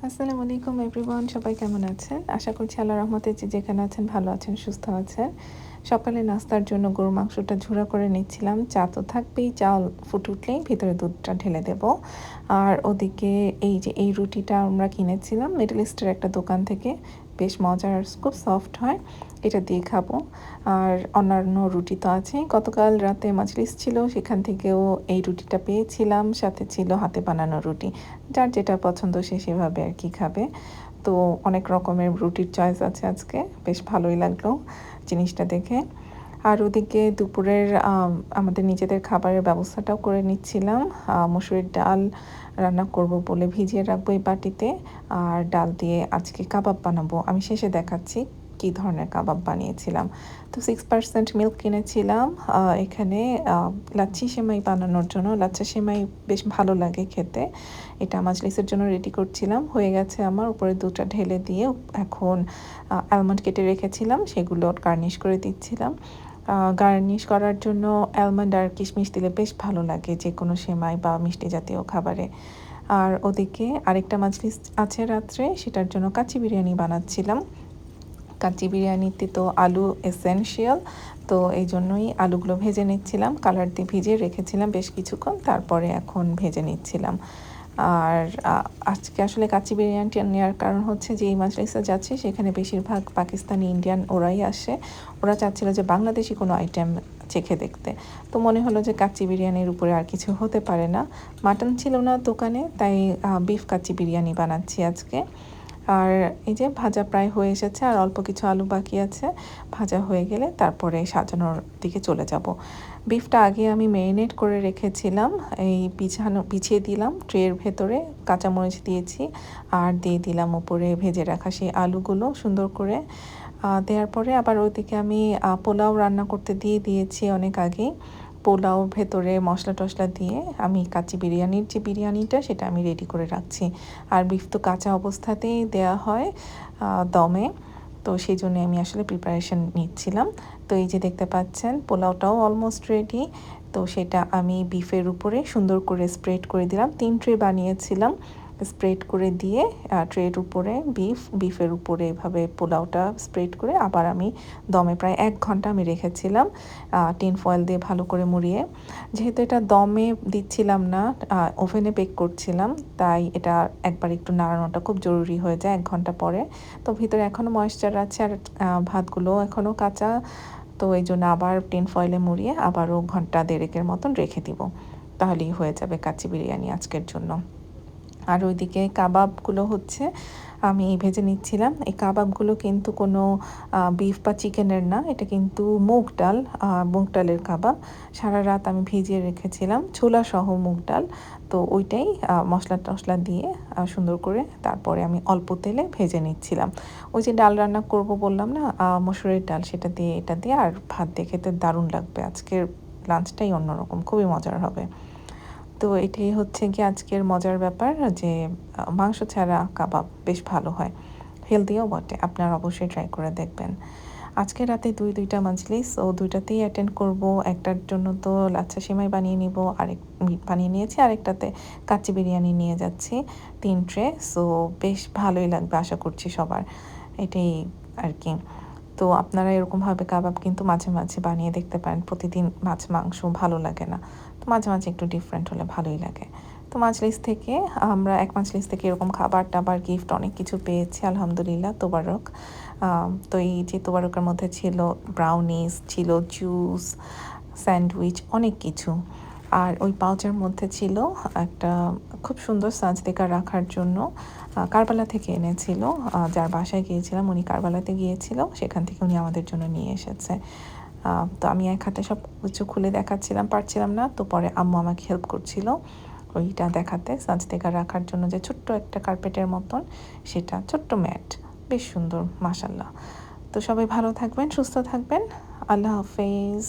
আসসালামু আলাইকুম এভরিওয়ান, সবাই কেমন আছেন? আশা করছি আল্লাহর রহমতে যে যেখানে আছেন ভালো আছেন, সুস্থ আছেন। সকালে নাস্তার জন্য গরুর মাংসটা ঝুরা করে নিচ্ছিলাম। চা তো থাকবেই, চাল ফুটে উঠলেই ভিতরে দুধটা ঢেলে দেব। আর ওদিকে এই যে এই রুটিটা আমরা কিনেছিলাম মিডল ইস্টের একটা দোকান থেকে, বেশ মজার, খুব সফট হয়, এটা দিয়ে খাবো। আর অন্যান্য রুটি তো আছেই, গতকাল রাতে মাজলিস ছিল, সেখান থেকেও এই রুটিটা পেয়েছিলাম, সাথে ছিল হাতে বানানো রুটি। যার যেটা পছন্দ সে সেভাবে আর কি খাবে। তো অনেক রকমের রুটির চয়েস আছে আজকে, বেশ ভালোই লাগলো জিনিসটা দেখে। আর ওদিকে দুপুরের আমাদের নিজেদের খাবারের ব্যবস্থাটাও করে নিচ্ছিলাম। মসুরির ডাল রান্না করব বলে ভিজিয়ে রাখবো এই বাটিতে, আর ডাল দিয়ে আজকে কাবাব বানাবো। আমি শেষে দেখাচ্ছি কী ধরনের কাবাব বানিয়েছিলাম। তো 6% মিল্ক কিনেছিলাম এখানে লাচ্ছি সেমাই বানানোর জন্য। লাচ্ছা সেমাই বেশ ভালো লাগে খেতে। এটা মাজলিসের জন্য রেডি করছিলাম, হয়ে গেছে আমার। উপরে দুধটা ঢেলে দিয়ে এখন আলমন্ড কেটে রেখেছিলাম, সেগুলো গার্নিশ করে দিচ্ছিলাম। গার্নিশ করার জন্য আলমন্ড আর কিশমিশ দিলে বেশ ভালো লাগে যে কোনো সেমাই বা মিষ্টি জাতীয় খাবারে। আর ওদিকে আরেকটা মাজলিস আছে রাত্রে, সেটার জন্য কাচ্চি বিরিয়ানি বানাচ্ছিলাম। কাচ্চি বিরিয়ানিতে তো আলু এসেনশিয়াল, তো এই জন্যই আলুগুলো ভেজে নিচ্ছিলাম, কালার দিয়ে ভিজিয়ে রেখেছিলাম বেশ কিছুক্ষণ, তারপরে এখন ভেজে নিচ্ছিলাম। আর আজকে আসলে কাচ্চি বিরিয়ানিটা নেওয়ার কারণ হচ্ছে যে এই মাজলিসে যাচ্ছি সেখানে বেশিরভাগ পাকিস্তানি, ইন্ডিয়ান ওরাই আসে। ওরা চাচ্ছিল যে বাংলাদেশি কোনো আইটেম চেখে দেখতে। তো মনে হলো যে কাচ্চি বিরিয়ানির উপরে আর কিছু হতে পারে না। মাটন ছিল না দোকানে, তাই বিফ কাচ্চি বিরিয়ানি বানাচ্ছি আজকে। আর এই যে ভাজা প্রায় হয়ে এসেছে, আর অল্প কিছু আলু বাকি আছে। ভাজা হয়ে গেলে তারপরে সাজানোর দিকে চলে যাব। বিফটা আগে আমি ম্যারিনেট করে রেখেছিলাম, এই বিছিয়ে দিলাম ট্রের ভেতরে, কাঁচামরিচ দিয়েছি, আর দিয়ে দিলাম উপরে ভেজে রাখা সেই আলুগুলো সুন্দর করে। দেওয়ার পরে আবার ওইদিকে আমি পোলাও রান্না করতে দিয়ে দিয়েছি অনেক আগেই। পোলাও ভেতরে মশলা টশলা দিয়ে আমি কাচ্চি বিরিয়ানির যে বিরিয়ানিটা সেটা আমি রেডি করে রাখছি। আর বিফ তো কাঁচা অবস্থাতেই দেয়া হয় দমে, তো সেই জন্য আমি আসলে প্রিপারেশন নিচ্ছিলাম। তো এই যে দেখতে পাচ্ছেন পোলাওটাও অলমোস্ট রেডি। তো সেটা আমি বিফের উপরে সুন্দর করে স্প্রেড করে দিলাম। 3 ট্রে বানিয়েছিলাম, স্প্রেড করে দিয়ে ট্রের উপরে বিফের উপরে এভাবে পোলাওটা স্প্রেড করে আবার আমি দমে প্রায় 1 ঘন্টা আমি রেখেছিলাম টিন ফয়েল দিয়ে ভালো করে মুড়িয়ে। যেহেতু এটা দমে দিচ্ছিলাম না, ওভেনে বেক করছিলাম, তাই এটা একবার একটু নাড়ানোটা খুব জরুরি হয়ে যায় 1 ঘন্টা পরে। তো ভিতরে এখনও ময়েশ্চার আছে, আর ভাতগুলো এখনও কাঁচা, তো এই জন্য আবার টিন ফয়েলে মুড়িয়ে আবারও ঘন্টা 1.5-এর মতন রেখে দিব, তাহলেই হয়ে যাবে কাচ্চি বিরিয়ানি আজকের জন্য। আর ওইদিকে কাবাবগুলো হচ্ছে আমি ভেজে নিচ্ছিলাম। এই কাবাবগুলো কিন্তু কোনো বিফ বা চিকেনের না, এটা কিন্তু মুগ ডালের কাবাব। সারা রাত আমি ভিজিয়ে রেখেছিলাম, ছোলাসহ মুগ ডাল। তো ওইটাই মশলা টশলা দিয়ে সুন্দর করে তারপরে আমি অল্প তেলে ভেজে নিচ্ছিলাম। ওই যে ডাল রান্না করব বললাম না, মসুরের ডাল, সেটা দিয়ে এটা দিয়ে আর ভাত দিয়ে খেতে দারুণ লাগবে। আজকের লাঞ্চটাই অন্যরকম, খুবই মজার হবে। তো এটাই হচ্ছে কি আজকের মজার ব্যাপার, যে মাংস ছাড়া কাবাব বেশ ভালো হয়, হেলদিও বটে। আপনারা অবশ্যই ট্রাই করে দেখবেন। আজকে রাতে দুইটা মাজলিস, ও দুইটাতেই অ্যাটেন্ড করব। একটার জন্য তো লাচ্ছা সেমাই বানিয়ে নিব, বানিয়ে নিয়েছি, আরেকটাতে কাচ্চি বিরিয়ানি নিয়ে যাচ্ছি 3 ট্রে। সো বেশ ভালোই লাগবে আশা করছি সবার, এটাই আর কি। তো আপনারা এরকমভাবে কাবাব কিন্তু মাঝে মাঝে বানিয়ে দেখতে পারেন। প্রতিদিন মাছ মাংস ভালো লাগে না, তো মাঝে মাঝে একটু ডিফারেন্ট হলে ভালোই লাগে। তো মাজলিস থেকে আমরা এক মাজলিস থেকে এরকম খাবার টাবার গিফট অনেক কিছু পেয়েছি আলহামদুলিল্লাহ, তোবারক। তো এই যে তোবারকের মধ্যে ছিল ব্রাউনিস, ছিল জুস, স্যান্ডউইচ, অনেক কিছু। আর ওই পাউচের মধ্যে ছিল একটা খুব সুন্দর সাজদেকা রাখার জন্য, কারবালা থেকে এনেছিল। যার বাসায় গিয়েছিলাম উনি কারবালাতে গিয়েছিল, সেখান থেকে উনি আমাদের জন্য নিয়ে এসেছে। তো আমি এক হাতে সব কিছু খুলে দেখাচ্ছিলাম, পারছিলাম না, তো পরে আম্মু আমাকে হেল্প করছিল ওইটা দেখাতে। সাজদেকা রাখার জন্য যে ছোট্ট একটা কার্পেটের মতন, সেটা ছোট্ট ম্যাট, বেশ সুন্দর মাশাল্লাহ। তো সবাই ভালো থাকবেন, সুস্থ থাকবেন, আল্লাহ হাফেজ।